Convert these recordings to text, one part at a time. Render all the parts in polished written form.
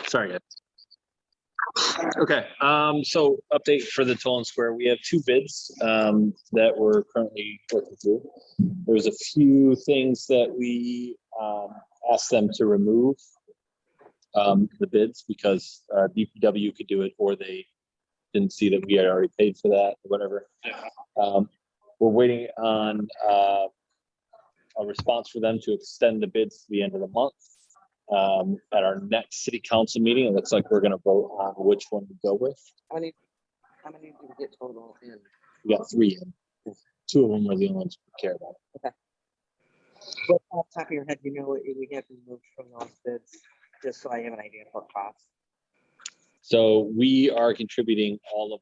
Sorry, guys. Okay, so update for the Toll and Square. We have 2 bids that we're currently working through. There's a few things that we asked them to remove the bids because DPW could do it, or they didn't see that we had already paid for that or whatever. We're waiting on a response for them to extend the bids to the end of the month. At our next city council meeting, it looks like we're going to vote on which one to go with. How many did we get total in? We got 3 in. 2 of them are the only ones we care about. Okay. What off the top of your head, you know what we have removed from those bids, just so I have an idea for cost? So we are contributing all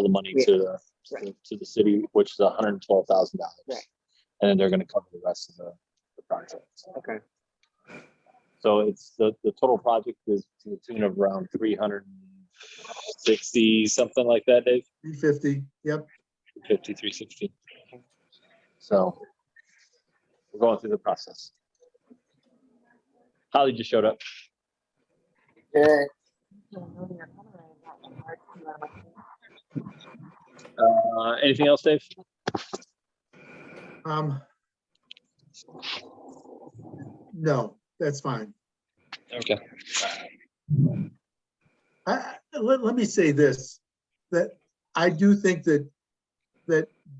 the money to the city, which is $112,000. Right. And then they're going to cover the rest of the project. Okay. So it's the total project is to the tune of around 360, something like that, Dave? 350, yep. 360. So we're going through the process. Holly just showed up. Good. Anything else, Dave? No, that's fine. Okay. Let me say this, that I do think that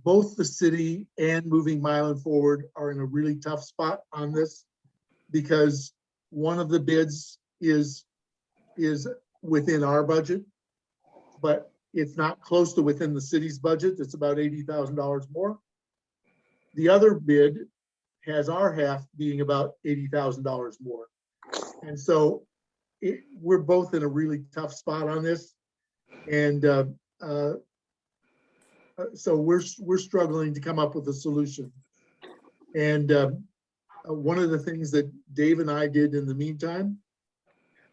both the city and moving Milan forward are in a really tough spot on this, because one of the bids is within our budget, but it's not close to within the city's budget. It's about $80,000 more. The other bid has our half being about $80,000 more. And so we're both in a really tough spot on this. And so we're struggling to come up with a solution. And one of the things that Dave and I did in the meantime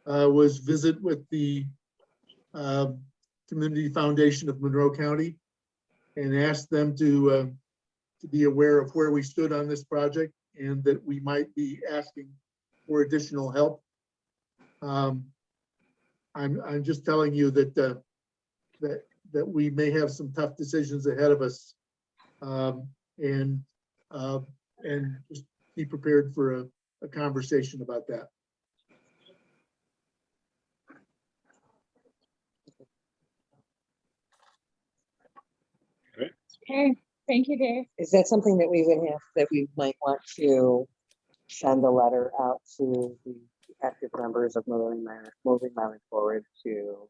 was visit with the Community Foundation of Monroe County and ask them to be aware of where we stood on this project and that we might be asking for additional help. I'm just telling you that that we may have some tough decisions ahead of us, and just be prepared for a conversation about that. Okay, thank you, Dave. Is that something that we would have, that we might want to send a letter out to the active members of moving Milan forward to?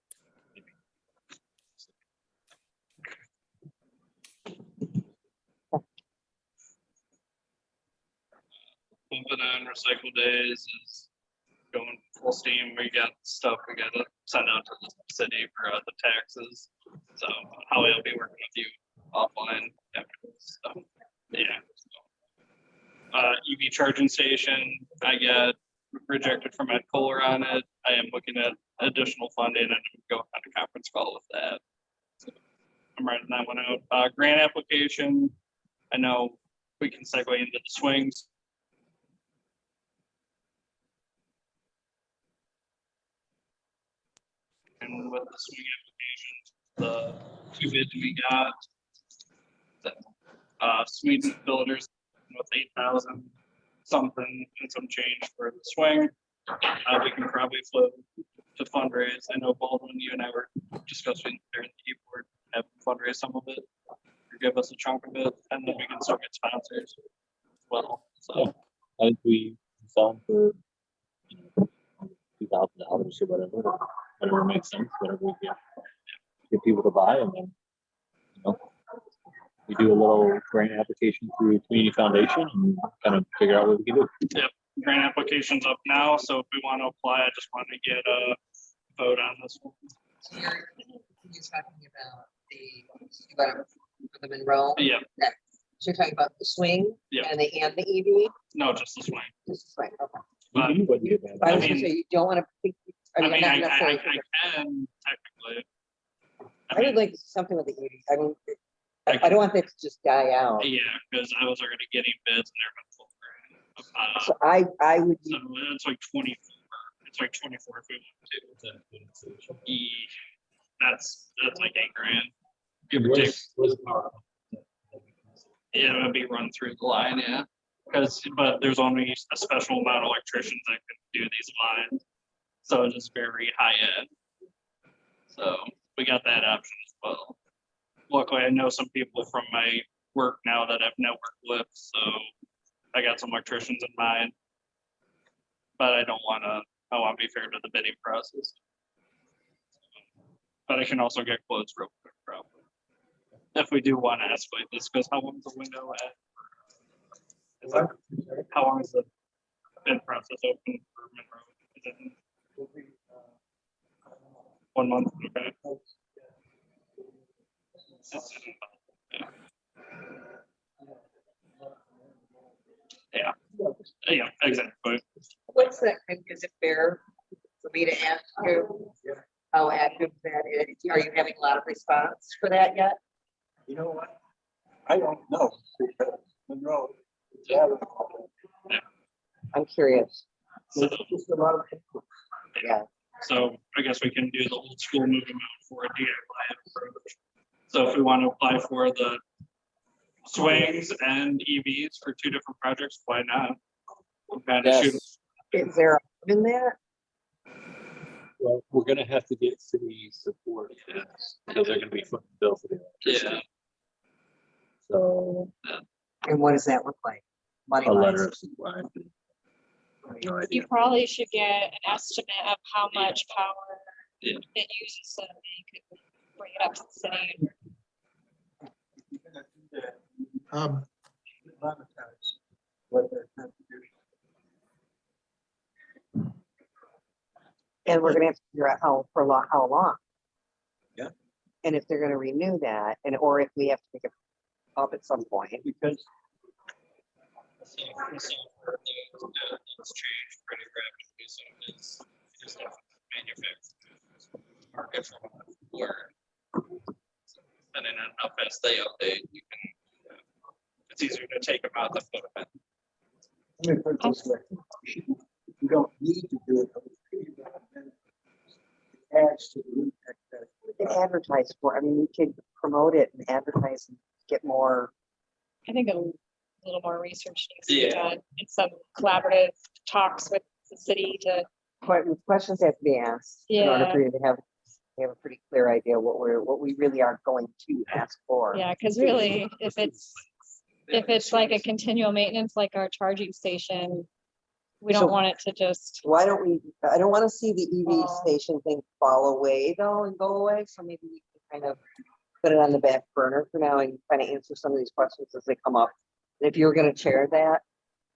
Moving on recycle days is going full steam. We got stuff we got to send out to the city for the taxes. So Holly will be working with you offline afterwards. So, yeah. EV charging station, I got rejected from Ed Kohler on it. I am looking at additional funding and go on a conference call with that. So I'm writing that one out. Grant application, I know we can segue into the swings. And with the swing applications, the 2 bids we got, Sweden Builders with 8,000 something and some change for the swing. We can probably flip to fundraise. I know Baldwin, you and I were discussing there in the keyboard, have fundraise some of it, or give us a chunk of it, and then we can still get sponsors as well. So I think we sell for $2,000 or whatever makes sense, whatever we get people to buy, and then we do a little grant application through Community Foundation and kind of figure out what we can do. Yep, grant application's up now, so if we want to apply, I just want to get a vote on this one. So you're talking about the Monroe? Yeah. So you're talking about the swing? Yeah. And the EV? No, just the swing. Just the swing, okay. But, I was gonna say, you don't want to. I can technically. I would like something with the EV. I mean, I don't want that to just die out. Yeah, because I was already getting bids and they're about $12,000. So I would. So it's like 24 It's like 24 if we want to. That's like $8,000. Give or take. Yeah, it would be run through the line, yeah. But there's only a special amount of electricians that can do these lines. So it's just very high end. So we got that option as well. Luckily, I know some people from my work now that have network lifts, so I got some electricians in mind. But I want to be fair to the bidding process. But I can also get quotes real quick, probably. If we do want to escalate this, because how long is the window at? How long is the bid process open for Monroe? Is it 1 month? Okay. Yeah. Yeah, exactly. What's that, is it fair for me to ask you how active that is? Are you having a lot of response for that yet? You know what? I don't know, because Monroe, I'm curious. there's just a lot of people. Yeah. So I guess we can do the old school moving out for a DIY approach. So if we want to apply for the swings and EVs for 2 different projects, why not? We'll kind of shoot. Is there in that? Well, we're gonna have to get city support, yes, because they're gonna be footing the bill for the electricity. Yeah, So And what does that look like? Money a wise? letter of supply. No idea. You probably should get an estimate of how much power Yeah. it uses so that you could bring it up to the city. Monetize what their contribution. And we're gonna have to figure out how long. Yeah. And if they're gonna renew that, or if we have to pick it up at some point. Because it's changed pretty rapidly, so it's just a manufacturing market from where depending on how fast they update, you can, it's easier to take them out than put them in. let me put it this way. You don't need to do it. It adds to the impact that We can advertise for, I mean, we could promote it and advertise and get more. I think a little more research needs to be Yeah. done and some collaborative talks with the city to, Questions have to be asked. In order Yeah. for you to have a pretty clear idea what we really are going to ask for. yeah, because really, if it's like a continual maintenance, like our charging station, we So- don't want it to just, Why don't we, I don't want to see the EV Oh. station thing fall away though and go away, so maybe we can kind of put it on the back burner for now and kind of answer some of these questions as they come up. And if you were gonna chair that,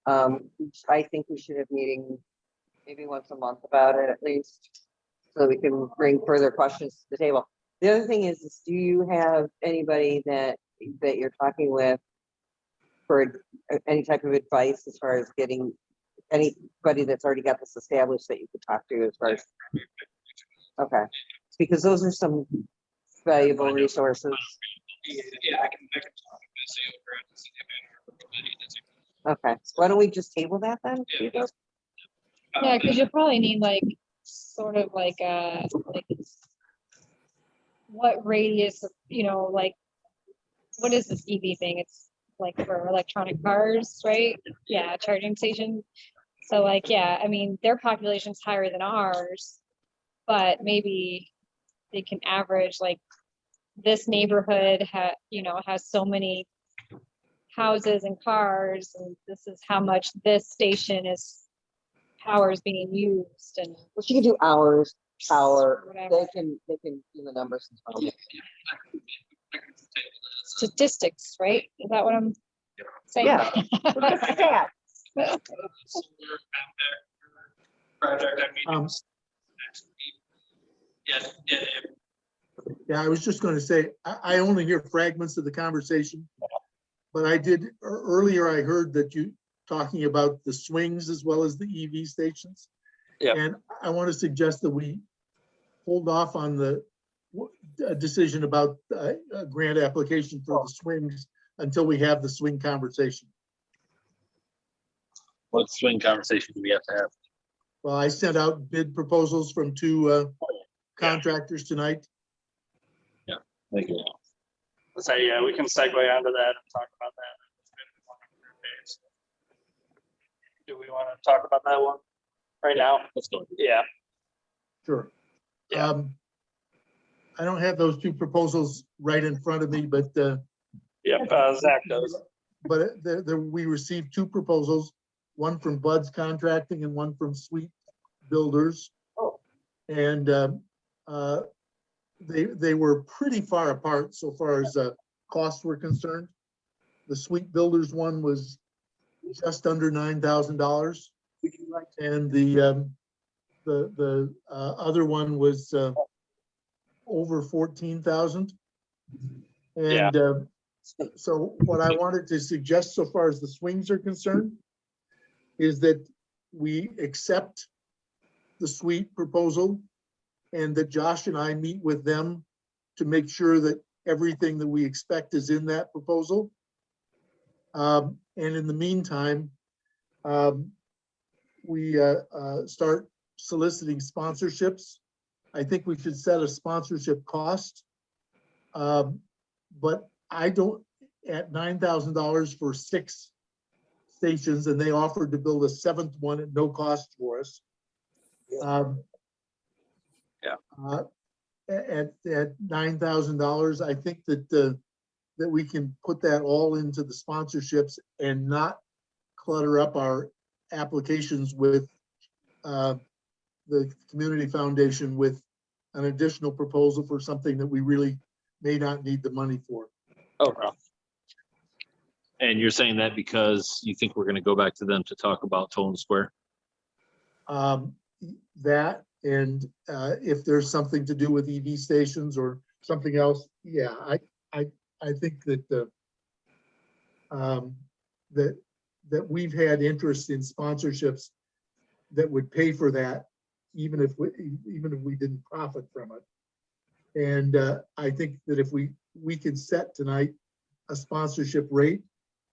I think we should have meeting maybe once a month about it at least, so we can bring further questions to the table. The other thing is do you have anybody that you're talking with for any type of advice as far as getting anybody that's already got this established that you could talk to as far as, okay, because those are some valuable resources. Yeah, I can talk to Missy over at the city manager. Okay, why don't we just table that then? Yeah. yeah, because you probably need like, sort of like what radius, like, what is this EV thing? It's like for electronic cars, right? Yeah, charging station. So like, yeah, I mean, their population's higher than ours, but maybe they can average like this neighborhood has so many houses and cars, and this is how much this station power is being used, and Well, she can do hours, power, Whatever. they can do the numbers and stuff. statistics, right? Is that what I'm saying? Yeah. Yeah. Solar compact project, I mean. Um, next week. Yeah. Yeah, I was just going to say, I only hear fragments of the conversation. But I did, earlier I heard that you talking about the swings as well as the EV stations. Yeah. And I want to suggest that we hold off on the decision about a grant application for the swings until we have the swing conversation. What swing conversation do we have to have? Well, I sent out bid proposals from two contractors tonight. Thank you. So yeah, we can segue onto that and talk about that. Do we want to talk about that one right now? Let's go. Yeah. Sure. Yeah. I don't have those two proposals right in front of me, but Yep. Zach does. but we received two proposals, one from Bud's Contracting and one from Sweet Builders. Oh. And they were pretty far apart so far as costs were concerned. The Sweet Builders one was just under $9,000, and the other one was over 14,000. And so what I wanted to suggest so far as the swings are concerned is that we accept the Sweet proposal and that Josh and I meet with them to make sure that everything that we expect is in that proposal. And in the meantime, we start soliciting sponsorships. I think we should set a sponsorship cost. But I don't, at $9,000 for 6 stations, and they offered to build a 7th one at no cost for us. At $9,000, I think that we can put that all into the sponsorships and not clutter up our applications with the community foundation with an additional proposal for something that we really may not need the money for. Okay. And you're saying that because you think we're gonna go back to them to talk about Town Square? That and if there's something to do with EV stations or something else, yeah, I think that that we've had interest in sponsorships that would pay for that, even if we didn't profit from it. And I think that if we can set tonight a sponsorship rate,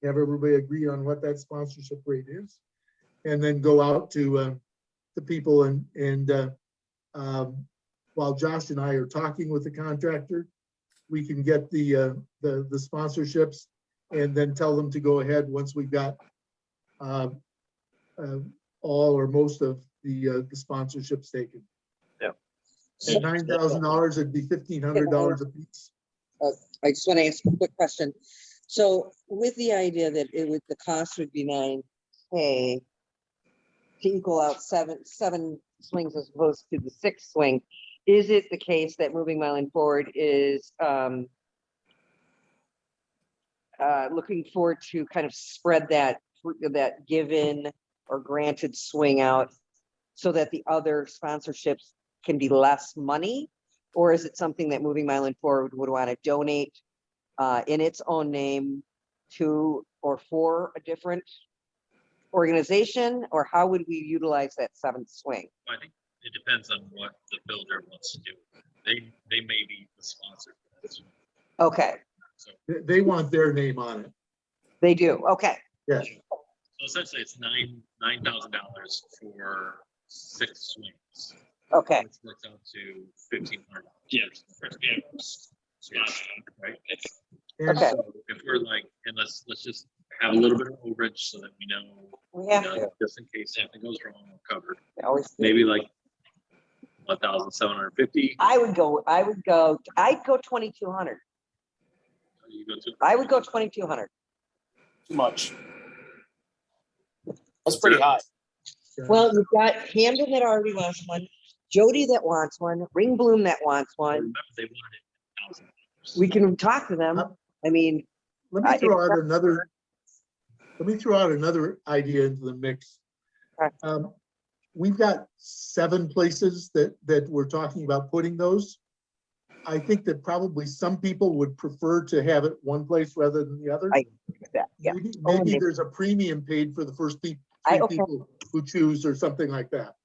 have everybody agree on what that sponsorship rate is, and then go out to the people and while Josh and I are talking with the contractor, we can get the sponsorships and then tell them to go ahead once we've got all or most of the sponsorships taken. Yeah. At $9,000, it'd be $1,500 a piece. I just want to ask a quick question. So with the idea that the cost would be $9K to equal out seven swings as opposed to the 6th swing, is it the case that Moving Milan Forward is looking forward to kind of spread that given or granted swing out so that the other sponsorships can be less money? Or is it something that Moving Milan Forward would want to donate in its own name to or for a different organization? Or how would we utilize that 7th swing? I think it depends on what the builder wants to do. They may be the sponsor for this. Okay, So They want their name on it. they do. Okay. Yes. so essentially it's $9,000 for 6 swings. Okay. Which works out to $1,500. Yes. Right. And Okay. So if we're like, and let's just have a little bit of overage so that we know, Yeah. just in case something goes wrong, we're covered. Always. Maybe like 1,750. I'd go 2,200. You go to. I would go 2,200. Too much. That's pretty high. Well, you've got Hamden that already wants one, Jody that wants one, Ringbloom that wants one. Remember, they wanted $1,000. We can talk to them. I mean, let me throw out another idea into the mix. Okay. We've got 7 places that we're talking about putting those. I think that probably some people would prefer to have it one place rather than the other. I agree with that. Yeah. Maybe there's a premium paid for the first three people who choose or something like that.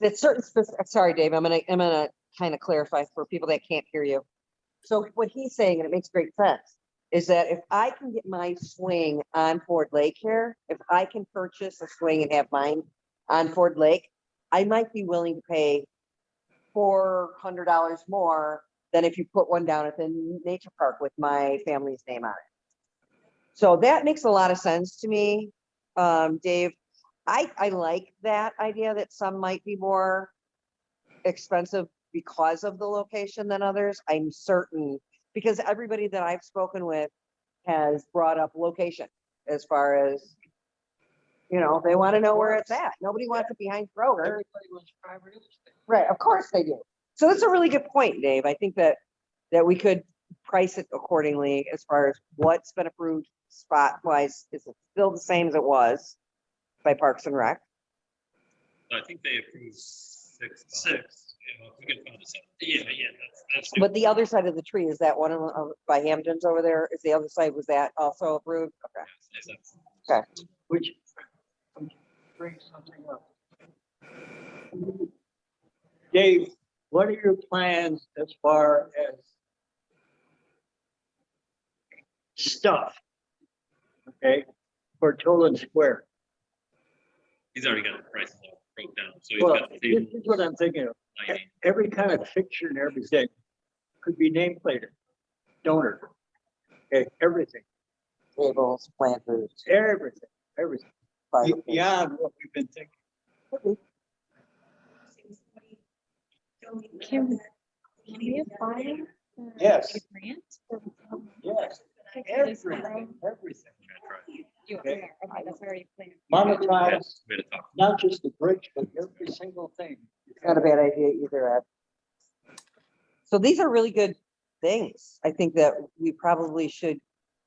That certain sorry, Dave, I'm gonna kind of clarify for people that can't hear you. So what he's saying, and it makes great sense, is that if I can get my swing on Ford Lake here, if I can purchase a swing and have mine on Ford Lake, I might be willing to pay $400 more than if you put one down at the nature park with my family's name on it. So that makes a lot of sense to me. Dave, I like that idea that some might be more expensive because of the location than others. I'm certain, because everybody that I've spoken with has brought up location as far as, you know, they want to know where it's at. Nobody wants it behind Kroger. Everybody wants private estate. Right, of course they do. So that's a really good point, Dave. I think that we could price it accordingly as far as what's been approved spot wise. Is it still the same as it was by Parks and Rec? I think they approved six. Six. You know, if we can find this out. Yeah, that's. But the other side of the tree, is that one by Hamptons over there? Is the other side, was that also approved? Okay. Which brings something up. Dave, what are your plans as far as stuff? Okay, for Toland Square? He's already got the prices all broke down, so he's Well, got the this table. is what I'm thinking of. I mean, Every kind of fixture and everything could be nameplated. Donor. Okay, everything, Tables, planters. everything. fire- Beyond what we've been thinking. Can we apply? Yes. Grant? Yes, everything. You Okay. are, okay, that's already planned. Monetize, yes, we had to talk. not just the bridge, but every single thing. Not a bad idea either, Ed. So these are really good things. I think that we probably should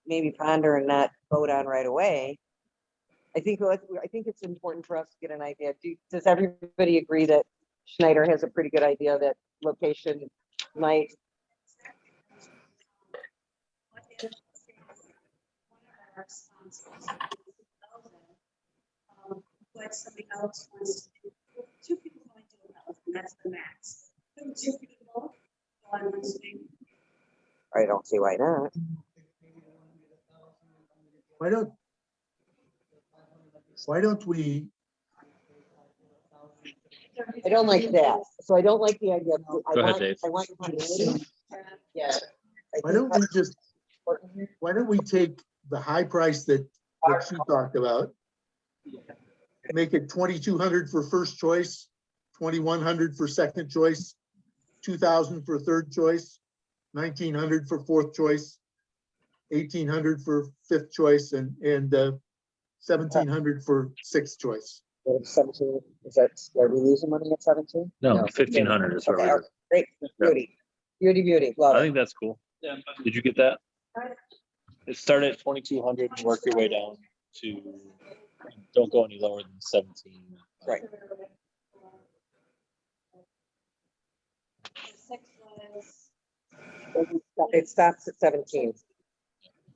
maybe ponder and not vote on right away. I think it's important for us to get an idea. Does everybody agree that Schneider has a pretty good idea that location might? But something else wants to do, two people want to do it, and that's the max. Two people, one wants to. I don't see why not. Why don't we, I don't like that. So I don't like the idea. Go ahead, Dave. I want continuity. Yeah. I why think don't we just, why don't we take the high price that she talked about? Make it 2,200 for first choice, 2,100 for second choice, 2,000 for third choice, 1,900 for fourth choice, 1,800 for fifth choice, and 1,700 for sixth choice. 17, is that, are we losing money at 17? No, 1,500 is where Okay, we were. great, beauty, love I it. think that's cool. Yeah, Did you get that? It started at 2,200 and work your way down to, don't go any lower than 17. Right. Six was. It stops at 17.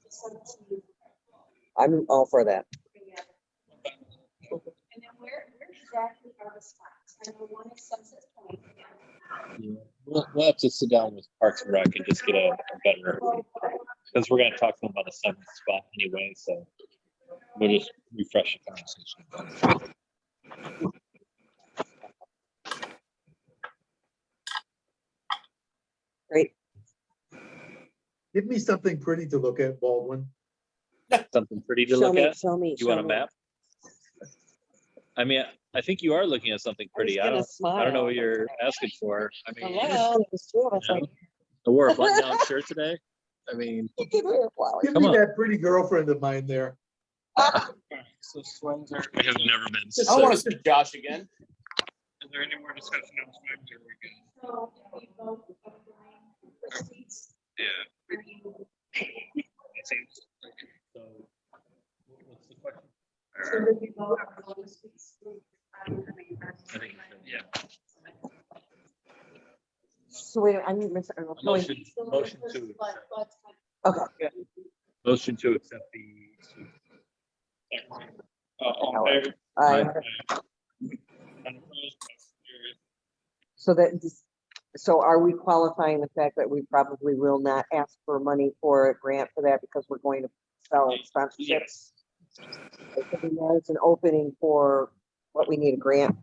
17. I'm all for that. And then where exactly are the spots? I know one is Sunset Point. Yeah. We'll have to sit down with Parks and Rec and just get a better, because we're gonna talk to them about the seventh spot anyway, so we'll just refresh the conversation. Great. Give me something pretty to look at, Baldwin. Something pretty to look at. Show me. You want a map? I mean, I think you are looking at something pretty. I don't know what you're asking for. I mean, Hello, there's two of us. you know, I wore a button-down shirt today. I mean, Give Come me on. that pretty girlfriend of mine there. so swings are. we have never been. I want to see Josh again. Is there any more discussion on swings or we can? So we both agree with seats. Yeah. Are you- It seems. So, what's the question? So would we vote on those seats? I think, yeah. So wait, I need. Motion to accept. Okay. Motion to accept the. All in favor? Unopposed? So so are we qualifying the fact that we probably will not ask for money for a grant for that because we're going to sell sponsorships? Yes. There's an opening for what we need a grant.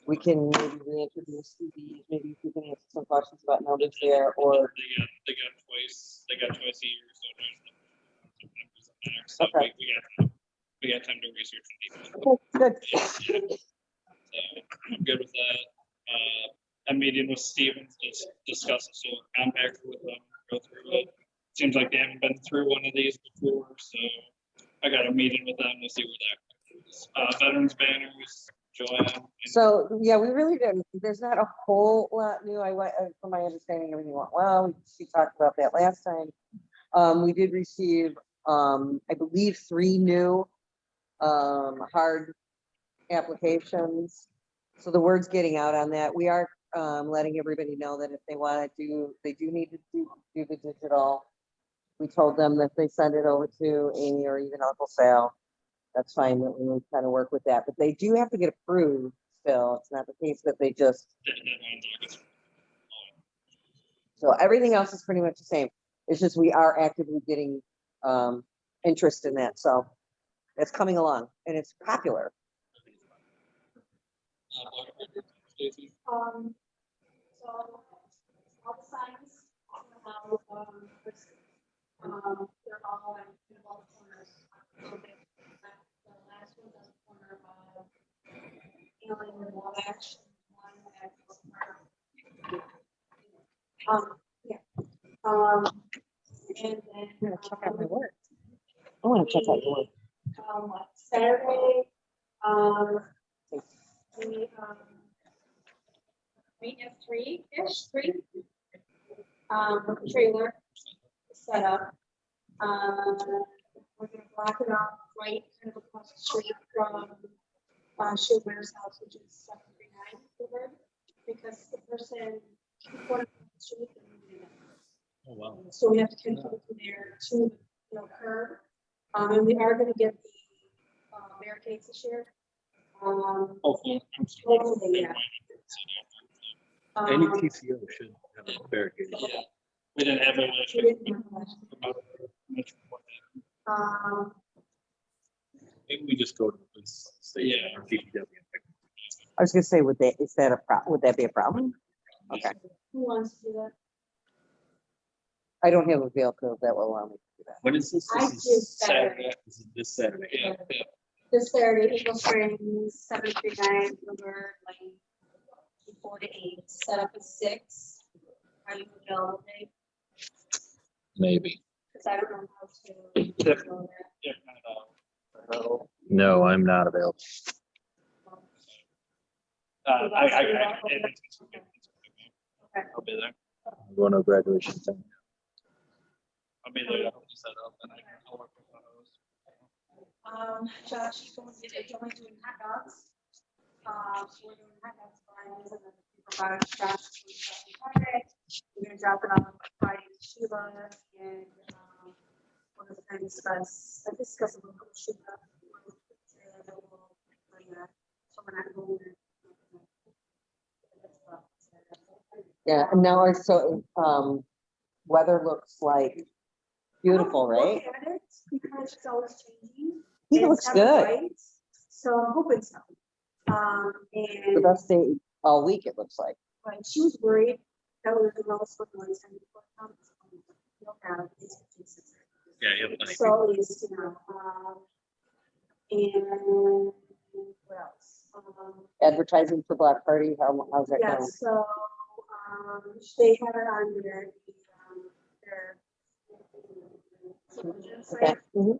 We can maybe reintroduce CVs, maybe if we can answer some questions about numbers there, or, They got twice a year, so there's the max. So Okay. we got time to research. and okay, good. So I'm good with that. I'm meeting with Stevens to discuss the solar compact with them, go through it. Seems like they haven't been through one of these before, so I got a meeting with them to see where that goes. Veterans banners, Joanne. So, yeah, we really didn't, there's not a whole lot new. From my understanding, everything went well. She talked about that last time. We did receive, I believe, 3 new, hard applications. So the word's getting out on that. We are, letting everybody know that if they want to do, they do need to do the digital. We told them that they send it over to Amy or even Uncle Sal. That's fine, that we kind of work with that, but they do have to get approved still. It's not the case that they just, so everything else is pretty much the same. It's just we are actively getting interest in that, so it's coming along and it's popular. Stacy? So all the signs, they're all in both corners. The last one does the corner of Alien and Wabash, one at yeah. And then. I'm gonna check out my work. I want to check out your work. Saturday, we have three trailer set up. We're gonna block it off right kind of across the street from Schubert's house, which is 739 Schubert, because the person put it on the street and moved it. Oh, wow. So we have to kind of go from there to the curb. And we are gonna get the barricades this year. Hopefully. Hopefully, yeah. Any TCO should have a barricade. Yeah. We didn't have it last We year. didn't have much. Maybe we just go to the police station Yeah. or DPW. I was gonna say, would that be a problem? Okay, Who wants to do that? I don't have a vehicle that will allow me to do that. When is this? I This do is Saturday. This is this Saturday. Yeah, yeah. This Saturday, Eagle Springs, 739, Bluebird Lane, 4 to 8, set up at 6. Are you available, Dave? Maybe. Because I don't know how to. Yeah. control that. Yeah, No, I'm not available. I'll be there. I'm going to a graduation thing. I'll be there to help you set up and I'll work with those. Josh, you're only doing hot dogs. So we're doing hot dogs, Brian's, and then we provide Josh. We're gonna drop it off Friday to Sheila, and we're gonna kind of discuss a little bit of Sheila. So we're not going there. Yeah, and now also, weather looks like beautiful, right? Look at it, because it's always changing. He and looks it's never good. right, So I'm hoping so. The And best day all week, it looks like. like she was worried that we were the lowest one once and before comments. Yeah, you have plenty. So at least, and what else? Advertising for Black Party, how's that Yeah, going? so they have it on their Okay. Mhm.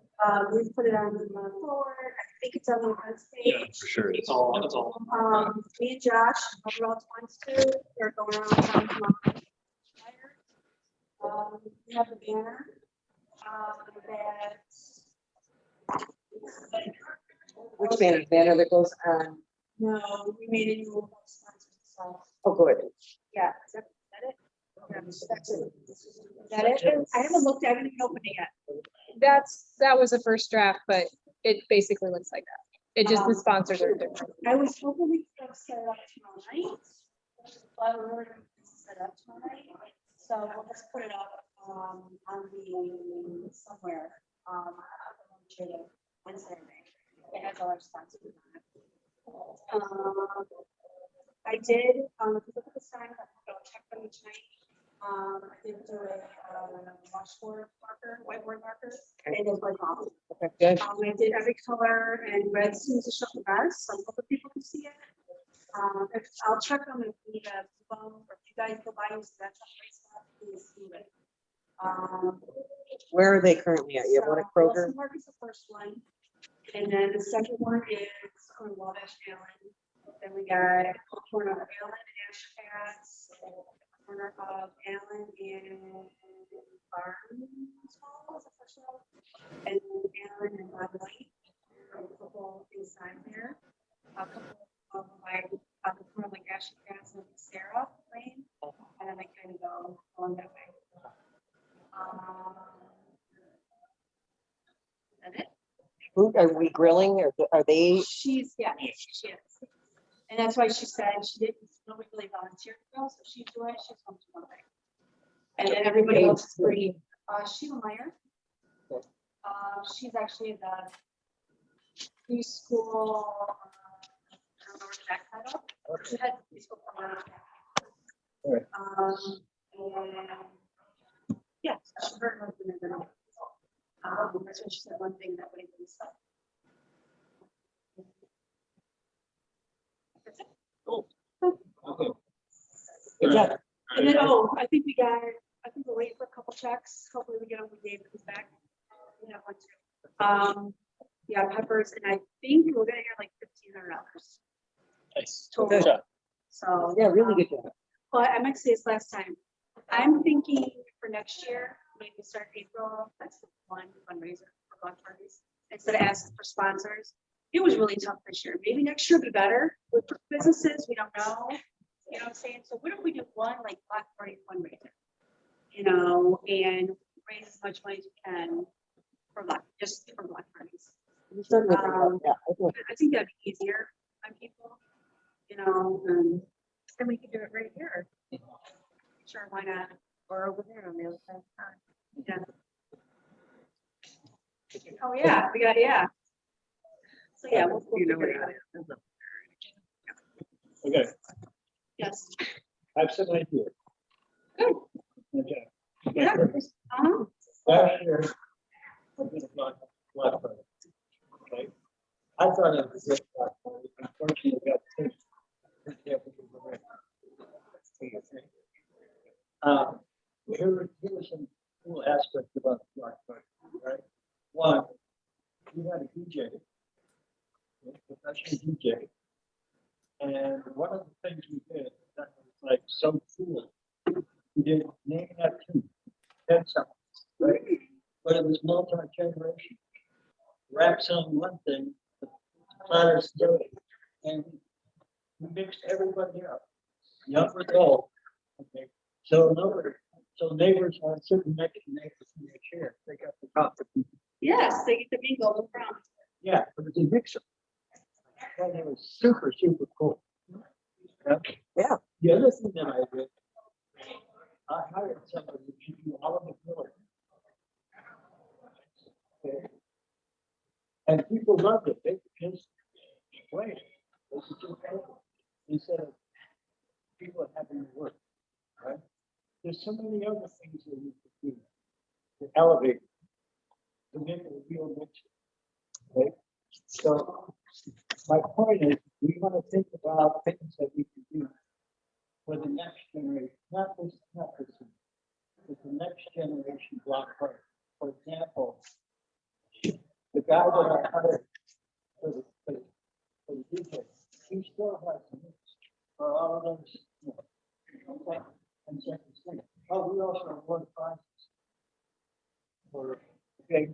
we put it on the floor. I think it's on the front Yeah, page. For sure. It's all. Me and Josh, overall wants to, they're going around town tomorrow. We have a banner, Which banner that goes on? no, we made a new sponsor, so, Oh, good. yeah, is that it? Yeah, that's it. Is that it? I haven't looked, I haven't even opened it yet. That was the first draft, but it basically looks like that. It just, the sponsors are different. I was hoping we could set it up tomorrow night. But we're gonna set it up tomorrow night, so we'll just put it up, on the, somewhere, on Wednesday. It has all our sponsors on it. I did, if you look at the sign, I'll check them tonight. I did do a, washboard marker, whiteboard marker, and it was my mom. Okay, good. I did every color and red seems to show the best, so hopefully people can see it. If, I'll check them if you need a phone, or if you guys go by, so that's a great spot, please do it. Where are they currently at? You have one at So, Kroger? Wilson Park is the first one, and then the second one is on Wabash Allen. Then we got a corner of Allen and Ash Pass, corner of Allen and Barnesville is the first one, and then Allen and Bud Light. A couple inside there, a couple of like the corner like Ash Pass and Sarah Lane, and then I kind of go along that way. Is that it? Who, are we grilling or are they? She's, yeah, she is. And that's why she said she didn't, nobody really volunteered to go, so she's doing it, she's going to go away. And then everybody else is free. Sheila Meyer. She's actually the preschool, I don't know where the back title. She had preschool program. And yeah, she heard her from the that's what she said, one thing that way we said. Yeah. And then, I think we're waiting for a couple checks. Hopefully we get them when David comes back. We have one too. Yeah, peppers, and I think we're gonna get like $1,500. Nice. Total. Good job. So. Yeah, really good job. But I meant to say this last time. I'm thinking for next year, maybe start April, that's one fundraiser for block parties. Instead of asking for sponsors. It was really tough this year. Maybe next year will be better with businesses. We don't know. You know what I'm saying? So what if we do one like block party fundraiser? You know, and raise as much money as we can for block parties. You started with the- yeah, I think- I think that'd be easier on people, you know, and we could do it right here. Sure, why not? Or over there on the other side. Yeah. Oh, yeah, we got, yeah. So, yeah, we'll figure it out. Okay, Yes. I have some idea. Good. Okay. Yeah. Last year, I did a block party. Okay. I thought it was a good block party. Unfortunately, it got taken. Here were some cool aspects about the block party, right? One, we had a DJ, a professional DJ. And one of the things we did that was like so cool, we did name that tune, 10 songs, right? But it was multi-generation. Raps on one thing, the platters the other. And we mixed everybody up, young or old. Okay. So neighbors are sitting next to neighbors in their chair. They got the top of people. Yes, they get the bingo in front. Yeah, but it's a mix-up. And it was super, super cool. Yeah. The other thing that I did, I hired somebody to do all of the grilling. Okay. And people loved it. They just played it. They could just play it instead of people having to work, right? There's so many other things that we could do to elevate, to make it a real mix. Okay? So my point is, we want to think about things that we can do for the next generation, not this, but the next generation block party. For example, the guy that I hired for the DJ, he still has a mix for all of those. Okay, and second thing. Oh, we also award prizes for, okay.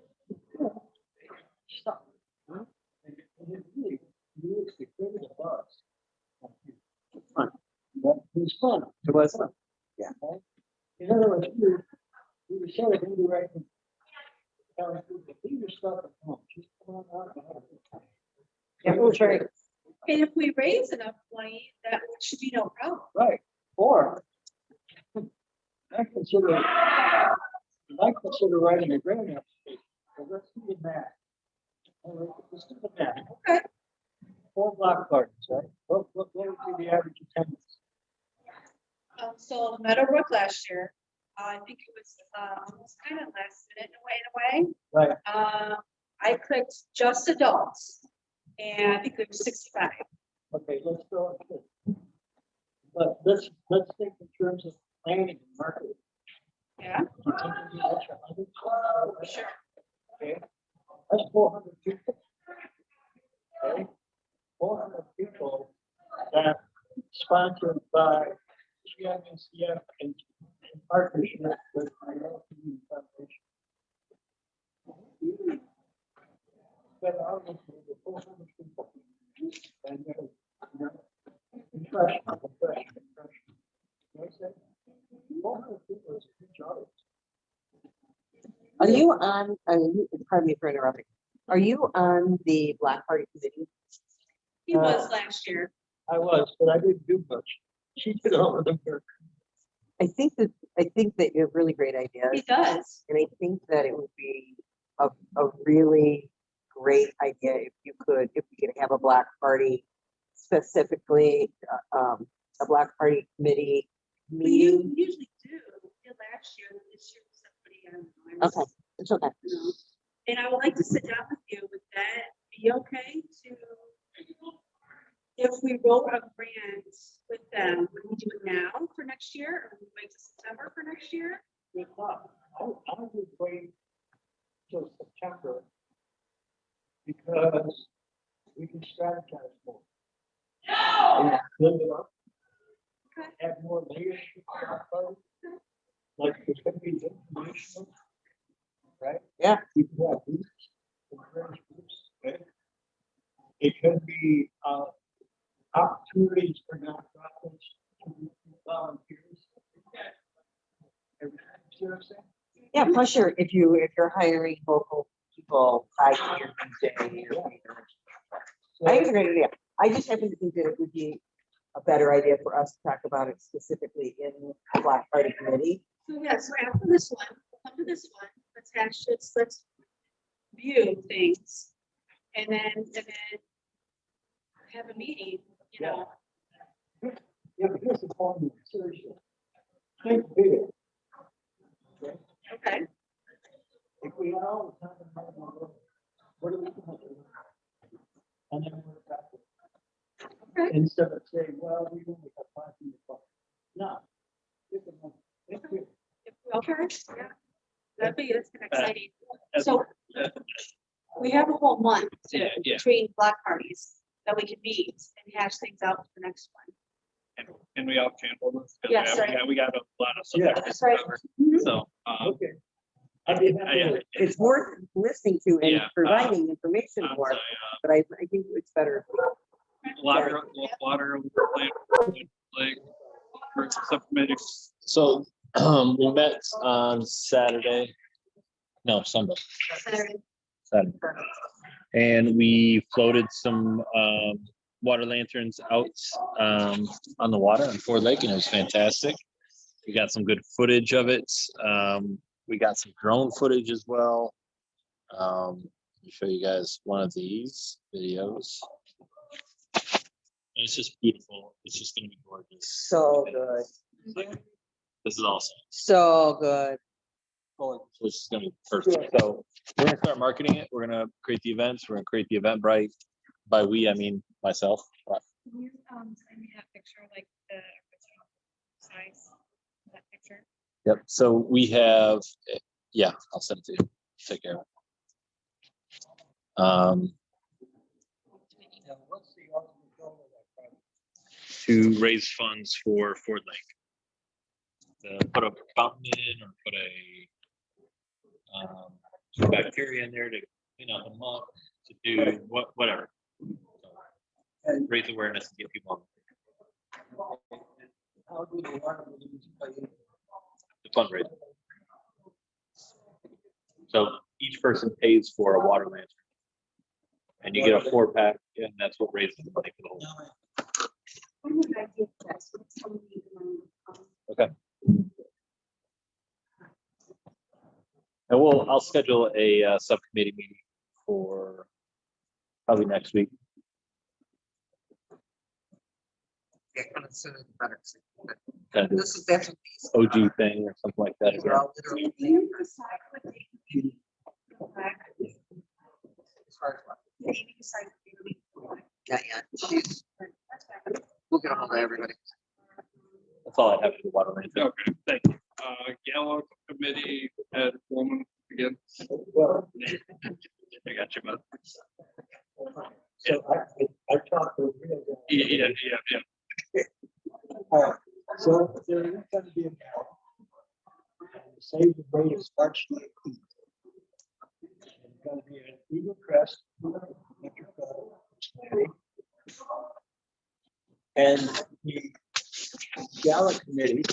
Stop. And it really is the critical buzz. Fun. That was fun. It was fun. Yeah. Okay? In other words, we were sort of indirectly telling people to leave your stuff at home. Just come on out and have a good time. Yeah, it was right. And if we raise enough money, that should be no problem. Right. Or I consider writing a grant application. So let's do the math. All right, let's do the math. Okay. 4 block parties, right? What would be the average attendance? So Meadowbrook last year, I think it was kind of last minute in a way. Right, I clicked just adults and I think it was 65. okay, let's go. on this. But let's think in terms of planning and marketing. Yeah, Do you think it'd be extra 100? sure. Okay, that's 400 people. Okay, 400 people that sponsored by CMNCF and in partnership with the Milan Foundation. But I was with 400 people. And impression. You know what I'm saying? 400 people is a huge audience. Are you on, pardon me for interrupting, are you on the Black Party Committee? He was last year. I was, but I didn't do much. She did all of the work. I think that you have really great ideas. He does. And I think that it would be a really great idea if we could have a Black Party, specifically, a Black Party committee We u- meeting. usually do. We did last year, this year was somebody, I don't know. Okay, it's okay. And I would like to sit down with you. Would that be okay to, if we wrote a grant with them, would we do it now for next year or would we wait till September for next year? Good thought. I would wait till September because we can strategize more. And build it up. Okay. Add more leadership. Like it's gonna be informational. Right? Yeah. We can have groups, encourage groups, okay? It could be opportunities for nonprofits to recruit volunteers. See what I'm saying? Yeah, plus if you're hiring local people, I can DJ. I think it's a great idea. I just happen to think that it would be a better idea for us to talk about it specifically in the Black Party Committee. So yeah, so after this one, we'll come to this one, let's view things. And then have a meeting, you know. Yeah, but here's the problem, seriously. Think big. Okay? Okay. If we had all the time in mind, what are we gonna do? And then we're back. Okay. Instead of saying, well, we only have 5 people. No. Give them one. Thank you. Okay, yeah. That's kind of exciting. So we have a whole month Yeah. between block parties that we can meet and hash things out for the next one. And we all canceled this. 'Cause, Yes, yeah, right. we got a lot of Yeah. stuff. That's right. Mhm. So, Okay. I'd be happy I- with It's worth listening to and Yeah, providing information I'm for, sorry, but I think it's better. water, like, for subcommittee. So we met on Saturday. No, Sunday. Saturday. Saturday. And we floated some water lanterns out on the water on Ford Lake, and it was fantastic. We got some good footage of it. We got some drone footage as well. Let me show you guys one of these videos. And it's just beautiful. It's just gonna be gorgeous. So good. This is awesome. So good. So it's just gonna be perfect. So we're gonna start marketing it. We're gonna create the events. We're gonna create the Eventbrite. By we, I mean myself. Can you, send me that picture, like the original size, of that picture? Yep. So we have, yeah, I'll send it to you. Take care of it. Yeah, what's the ultimate goal of that project? To raise funds for Ford Lake. Put a fountain in or put some bacteria in there to clean out the muck, to do whatever. So, raise awareness and get people on How do you want to use the fundraiser. So each person pays for a water lantern. And you get a 4-pack, and that's what raises the money for the whole. I have an idea for that, so let's tell me, Okay. And I'll schedule a subcommittee meeting for probably next week. sooner the better. Kind of That's what these. OG thing or something like that. These are all literally Do you decide what they can go back? as far as what- Maybe decide if you leave. Not yet. She's, That's fine. we'll get a hold of everybody. That's all I have for the water line. Okay, thank you. Gallo committee had woman again. Well, I got you, bud. so I talked to real guy. Yeah. So there is gonna be a gap. Save the date is March 19th. It's gonna be an Eagle Crest. And the Gala committee,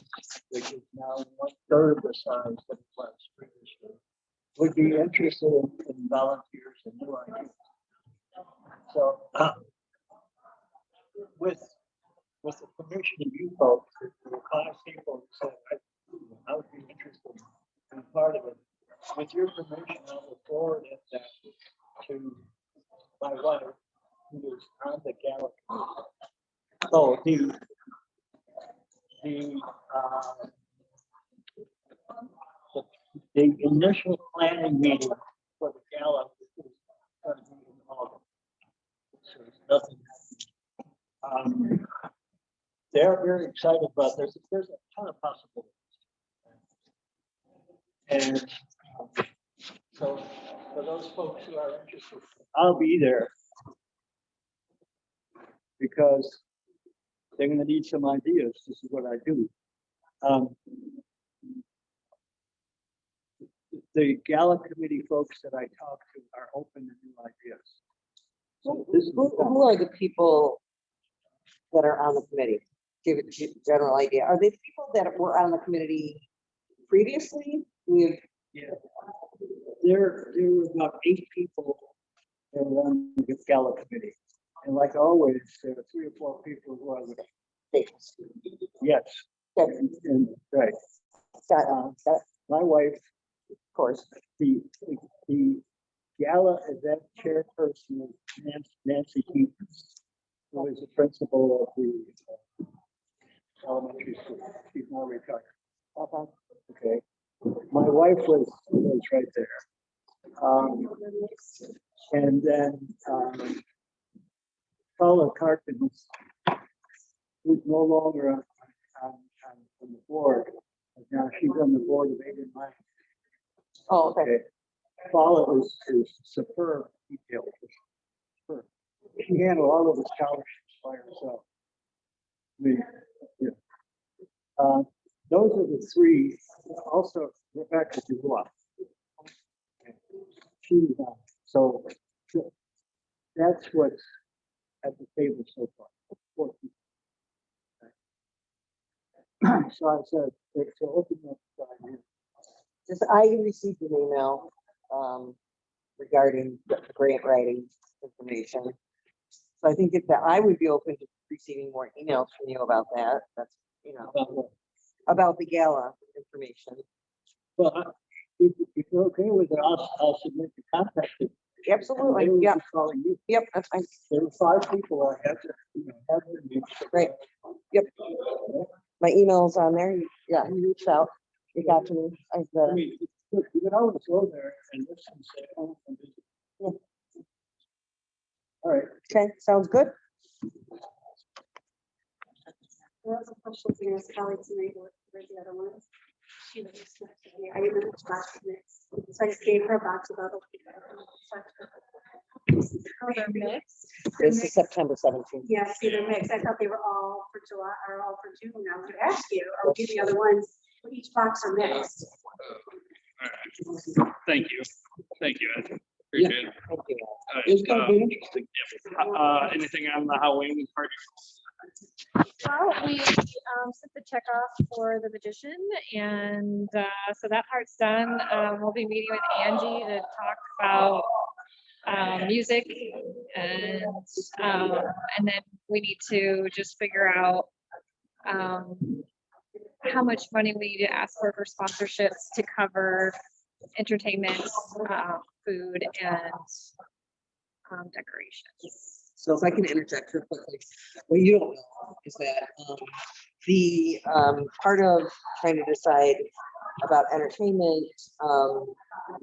which is now 1/3 of the size that it was previously, would be interested in volunteers and new ideas. So with the permission of you folks, if there were 5 people who said, I would be interested in part of it. With your permission, I will forward it to my wife, who is on the Gala committee. Oh, the initial planning meeting for the Gala is going to be in August. So there's nothing. They're very excited about this. There's a ton of possibilities. And so for those folks who are interested, I'll be there because they're going to need some ideas. This is what I do. The Gala committee folks that I talk to are open to new ideas. So this is Who are the people that are on the committee? Give a general idea. Are they the people that were on the committee previously? We've, there were about 8 people that were on the Gala committee. And like always, there are 3 or 4 people who are the yes. And right. My wife, of course, the Gala event chairperson is Nancy Keaton, who is the principal of the elementary school. She's now retired. Okay. My wife was right there. And then Paula Carton, who's no longer on the board. Now she's on the board of 8 and 9. oh, okay. Paula is superb detail. Superb. She handled all of the scholarships by herself. Those are the 3. Also, Rebecca Dubois. She's so that's what's at the table so far. 4 people. So I said, to open up the idea. Just, I received an email regarding the grant writing information. So I think that I would be open to receiving more emails from you about that. That's, about the Gala information. Well, if you're okay with it, I'll submit the contact. Absolutely, They will be yeah. calling you. Yep, that's fine. There were 5 people I had to, have their names. Right. Yep. My email's on there. Yeah, you reached out. You got to me. I mean, look, you can always go there and listen and say, oh, I'm busy. Yeah. All right. Okay, sounds good. There was a question here, is Kelly tonight, where's the other ones? She was just next to me. I didn't know which box was next. So I just gave her a box of other. Oh, they're mixed. They're This is mixed. September 17th. Yeah, see, they're mixed. I thought they were all for July, or all for June. I was gonna ask you, I'll give the other ones, but each box are mixed. Thank you. Thank you, Ed. Appreciate it. Thank you. It's gonna be interesting. Anything on the Halloween party? Well, we sent the check off for the magician, and so that part's done. We'll be meeting with Angie to talk about music, and then we need to just figure out how much money we need to ask for sponsorships to cover entertainment, food, and decorations. So if I can interject real quickly, what you don't know is that the part of trying to decide about entertainment,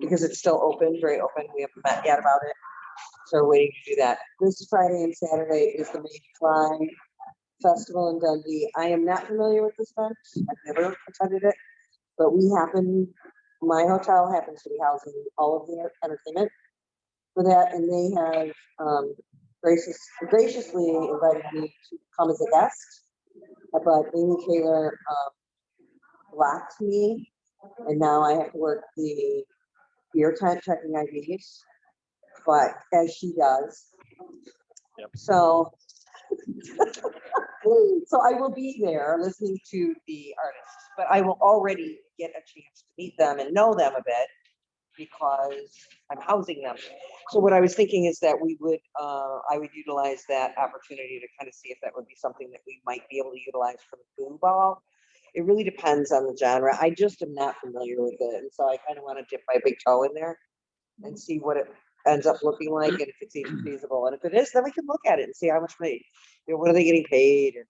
because it's still open, very open, we haven't met yet about it. So we're waiting to do that. This Friday and Saturday is the Mayfly Festival in Dundee. I am not familiar with this event. I've never attended it, but my hotel happens to be housing all of the entertainment for that, and they have graciously invited me to come as a guest. But Amy Taylor blocked me, and now I have to work the beer tent checking IDs, but as she does. Yep. So, so I will be there listening to the artists, but I will already get a chance to meet them and know them a bit because I'm housing them. So what I was thinking is that I would utilize that opportunity to kind of see if that would be something that we might be able to utilize for the boo ball. It really depends on the genre. I just am not familiar with it. And so I kind of want to dip my big toe in there and see what it ends up looking like and if it's even feasible. And if it is, then we can look at it and see how much what are they getting paid and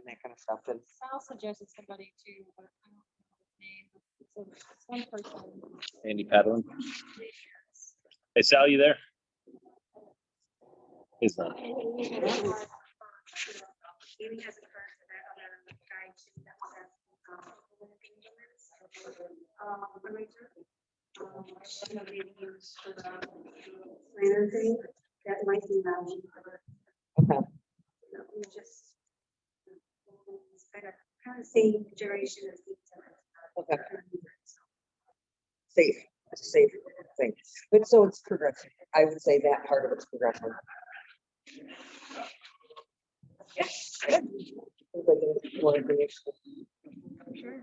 that kind of stuff. And Sal suggested somebody too, but I don't know his name. It's one person. Andy Padlin. Hey, Sal, you there? He's not. Maybe hasn't heard of that other guy too that was at, you know, maybe used for the planner thing, that might be valuable for, okay. you know, we just kind of same generation as these. Okay. Safe, it's a safe thing. But so it's progressive. I would say that part of it's progressive. Yes. More information. Sure.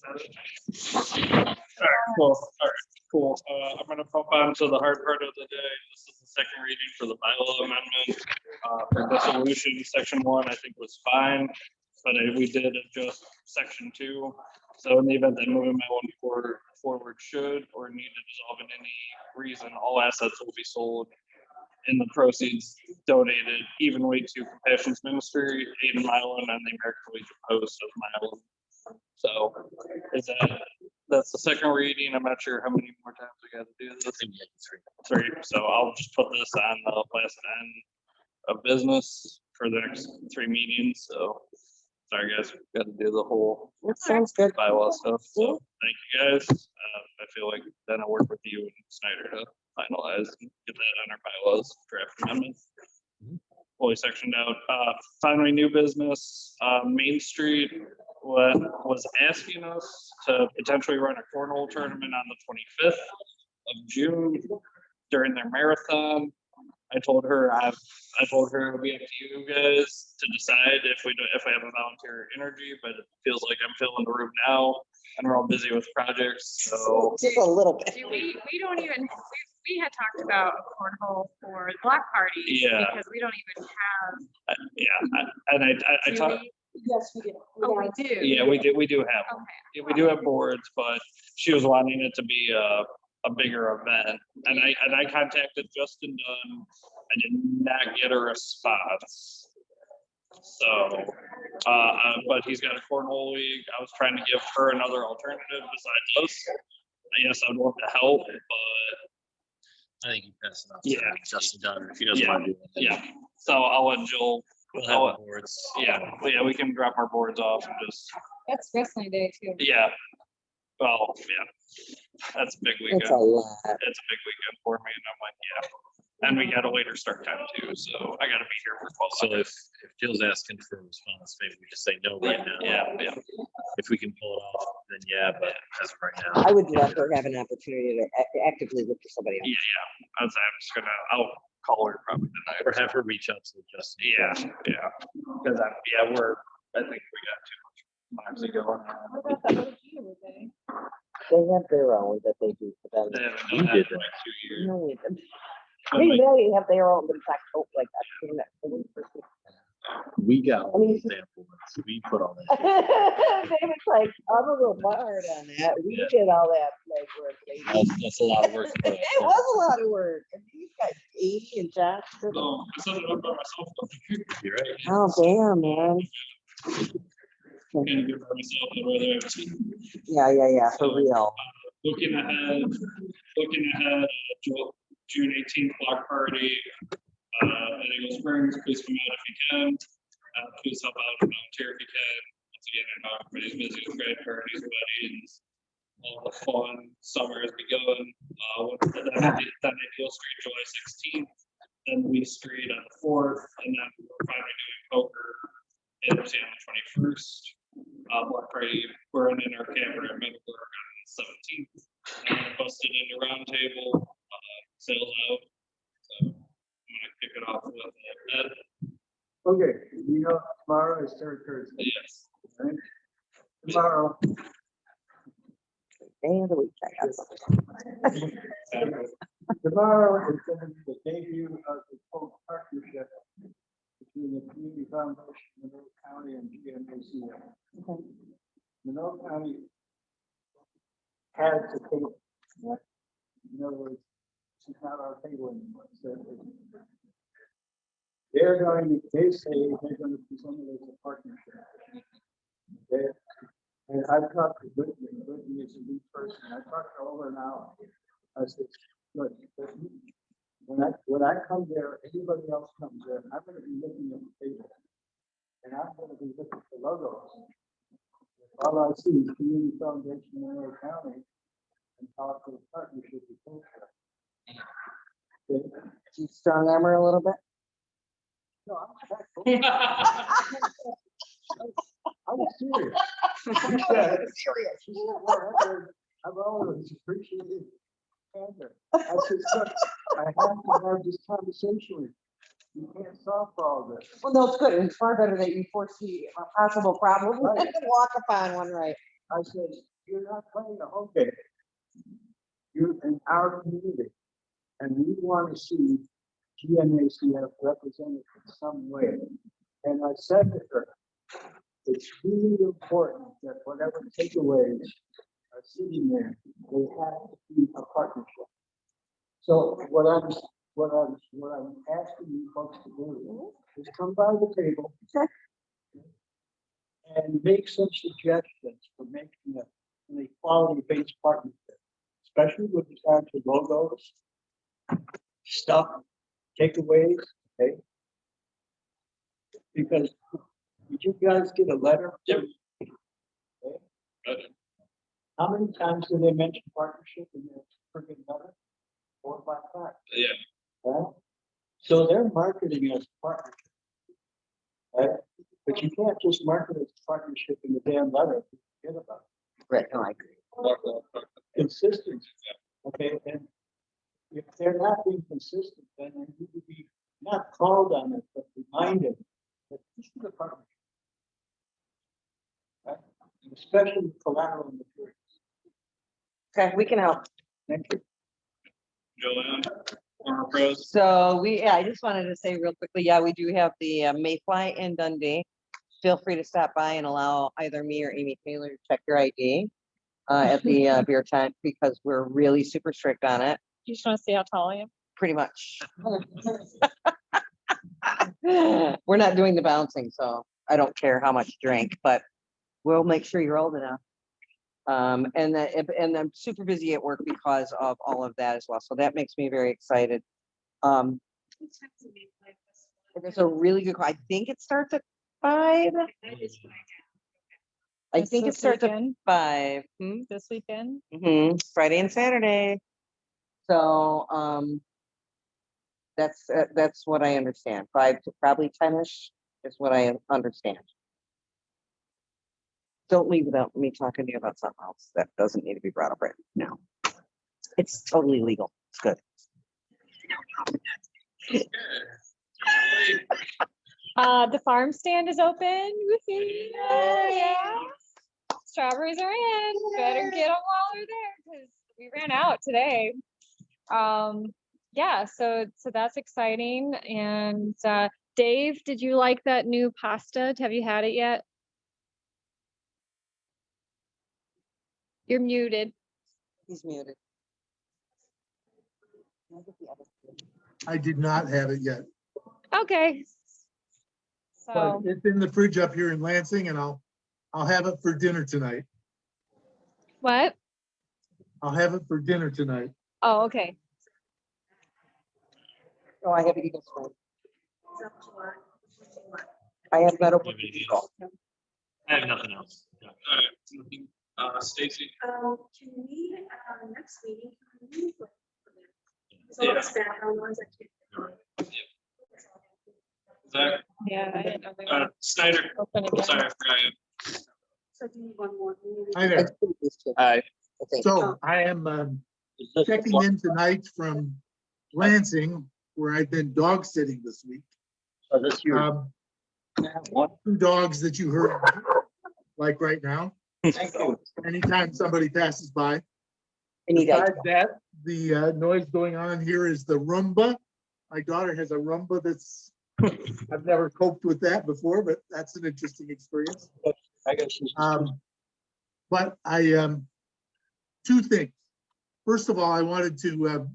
All right, cool. I'm gonna pump on to the hard part of the day. This is the second reading for the bylaw amendment. For dissolution, section 1, I think was fine, but we did adjust section 2. So in the event that moving my one forward should or need to dissolve in any reason, all assets will be sold and the proceeds donated evenly to Compassion's Ministry, Aid in Milan, and the American Legion Post of Milan. So that's the second reading. I'm not sure how many more times we got to do this. Three. So I'll just put this on the last end of business for the next 3 meetings. So sorry guys, we've got to do the whole That sounds good. bylaw stuff. So thank you guys. I feel like then I'll work with you and Snyder to finalize and get that on our bylaws draft amendment. Fully sectioned out. Finally, new business. Main Street was asking us to potentially run a cornhole tournament on the 25th of June during their marathon. I told her it'll be up to you guys to decide if I have a volunteer energy, but it feels like I'm filling the room now and we're all busy with projects. So Just a little bit. We don't even, we had talked about a cornhole for the block parties. Yeah. Because we don't even have. I Do talked. we? Yes, we do. Oh, we do. Yeah, we do have. Okay. Yeah, we do have boards, but she was wanting it to be a bigger event. And I contacted Justin Dunn. I did not get a response. So, but he's got a cornhole league. I was trying to give her another alternative besides us. Yes, I'd love to help, but I think you pass it off. Yeah. Justin Dunn, if he doesn't want to do it. yeah. So I'll let Jill. We'll have the boards. Yeah, we can drop our boards off and just. That's wrestling day too. Yeah. Well, yeah. That's a big weekend. It's a lot. It's a big weekend for me, and I'm like, yeah. And we got a later start time too, so I gotta be here for 12. So if Jill's asking for a response, maybe we just say no right now. Yeah. If we can pull it off, then yeah, but as of right now. I would let her have an opportunity to actively look for somebody else. I'm just gonna, I'll call her probably tonight. Or have her reach out to Justin. Yeah. Because I think we got too much moxie going on. What about the OG with they? They have their own that they do for them. They haven't You done that did in that. like 2 years. No, we don't. But Maybe like, they have their own, but it's like, oh, like that. We got I one mean- example. We put all that. David's like, I'm a little hard on that. We Yeah. did all that guys were at lady. That's a lot of work. to put in. It was a lot of work. And these guys, Amy and Josh. did it. No, I set it up by myself. You're right. Oh, damn, man. Can't do it by myself, I'd rather have a team. Yeah, for real. Looking ahead, June 18th block party, at Eagle Springs, please come out if you can. Please help out and volunteer if you can. Once again, I know everybody's busy with grad parties, weddings, all the fun summer has begun. Then Ideal Street, July 16th, then Lee Street on the 4th, and then we're finally doing poker and on the 21st. Block party, we're in our camper at Meadowbrook on the 17th. And then posted into roundtable, sales out. So I'm gonna kick it off with Ed. Okay, you know, tomorrow is third Thursday, Yes. right? Tomorrow, Day of the week, I got something. tomorrow is gonna be the debut of the whole partnership between the Community Foundation, Monroe County and GMAC. Monroe County has to table. In other words, it's not our table anymore. So they're going to, they say they're going to present it as a partnership. Okay? And I've talked to Whitney. Whitney is a new person. I talked to her over an hour. I said, look, when I come there, anybody else comes there, I'm going to be looking at the table. And I'm going to be looking for logos. All I see is Community Foundation in Monroe County and talk to the partnership with okay? You strong armor a little bit? No, I'm I was serious. Serious. She said, well, I've always appreciated candor. I said, look, I have to have this conversation with you. You can't solve all this. Well, no, it's good. It's far better that you foresee a possible problem Right. than walk upon one, right? I said, you're not playing the home game. You're in our community. And we want to see GMACF represented in some way. And I said to her, it's really important that whatever takeaways are sitting there, they have to be a partnership. So what I'm asking you folks to do is come by the table and make some suggestions for making an equality-based partnership, especially with regard to logos, stuff, takeaways, okay? Because did you guys get a letter? Yep. Okay. How many times do they mention partnership in their freaking letter? 4 or 5 times. Yeah. Right? So they're marketing as partnership. Right? But you can't just market as partnership in the damn letter. Forget about it. Right, no, I agree. Consistency. Okay, and if they're not being consistent, then they need to be not called on it, but reminded that this is a partnership. Right? And especially collateral materials. Okay, we can help. Thank you. Joanne, former pros. So I just wanted to say real quickly, yeah, we do have the Mayfly in Dundee. Feel free to stop by and allow either me or Amy Taylor to check your ID at the beer tent because we're really super strict on it. You just want to see how tall I am? Pretty much. We're not doing the bouncing, so I don't care how much you drink, but we'll make sure you're old enough. And I'm super busy at work because of all of that as well. So that makes me very excited. It's a really good call. I think it starts at 5. I This think it this starts at weekend? 5. This weekend? Friday and Saturday. So, that's what I understand. 5 to probably 10ish is what I understand. Don't leave without me talking to you about something else that doesn't need to be brought up right now. It's totally legal. It's good. The farm stand is open. Woohoo. Yeah. Strawberries are in. Better get them while they're there because we ran out today. Yeah, so that's exciting. And Dave, did you like that new pasta? Have you had it yet? You're muted. He's muted. Can I get the other two? I did not have it yet, Okay. but So, it's in the fridge up here in Lansing and I'll have it for dinner tonight. what? I'll have it for dinner tonight. Oh, okay. Oh, I have Eagle Spring. Is that what you want? What do you want? I have Meadowbrook. Maybe and it Eagle. I have nothing else. Yeah. All right, Stacy, Can we, next meeting? can we put- So Yeah. let's background ones I can't. Zach, Yeah, I didn't know they were Snyder, open again. sorry, I forgot you. So do you need one more? Hi I there. just put these two, Hi. I think. So I am checking in tonight from Lansing, where I've been dog sitting this week. Oh, that's you. What? 2 dogs that you heard, like right now, Thank you. anytime somebody passes by. I need that. Besides that, the noise going on here is the Roomba. My daughter has a Roomba that's, I've never coped with that before, but that's an interesting experience. I got you. But I, 2 things. First of all, I wanted to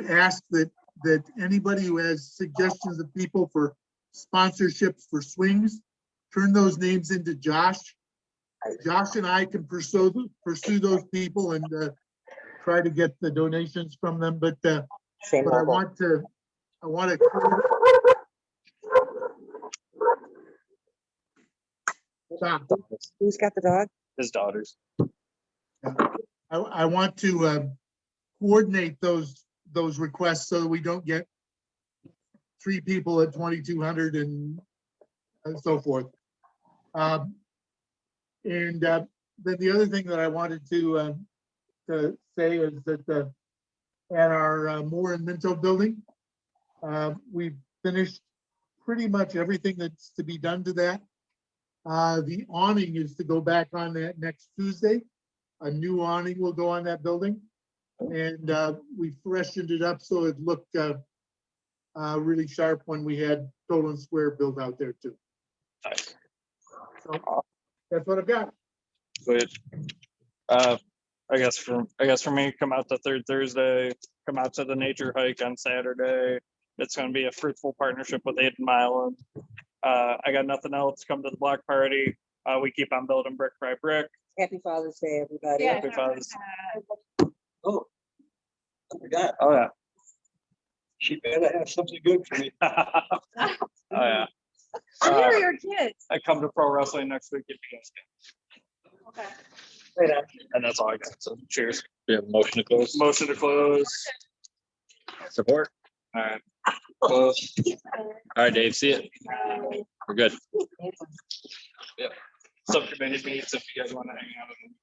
ask that anybody who has suggestions of people for sponsorships for swings, turn those names into Josh. Josh and I can pursue those people and try to get the donations from them, but Same I logo. want to. Stop. Who's got the dog? His daughters. I want to coordinate those requests so that we don't get 3 people at 2,200 and so forth. And then the other thing that I wanted to say is that at our Moore and Minto building, we've finished pretty much everything that's to be done to that. The awning is to go back on that next Tuesday. A new awning will go on that building. And we freshened it up so it looked really sharp when we had Total and Square built out there too. Nice. So that's what I've got. Sweet. I guess for me, come out the third Thursday, come out to the nature hike on Saturday. It's gonna be a fruitful partnership with Aiden Milan. I got nothing else. Come to the block party. We keep on building brick by brick. Happy Father's Day, everybody. Yeah. Happy Father's. Oh, I forgot. Oh, yeah. She better have something good for me. Oh, yeah. Where are your kids? I come to pro wrestling next week if you guys can. Okay. Right on. And that's all I got. So cheers. We have a motion to close. Motion to close. Support. All right. Close. All right, Dave, see it. We're good. Subcommittee meets if you guys want to hang out.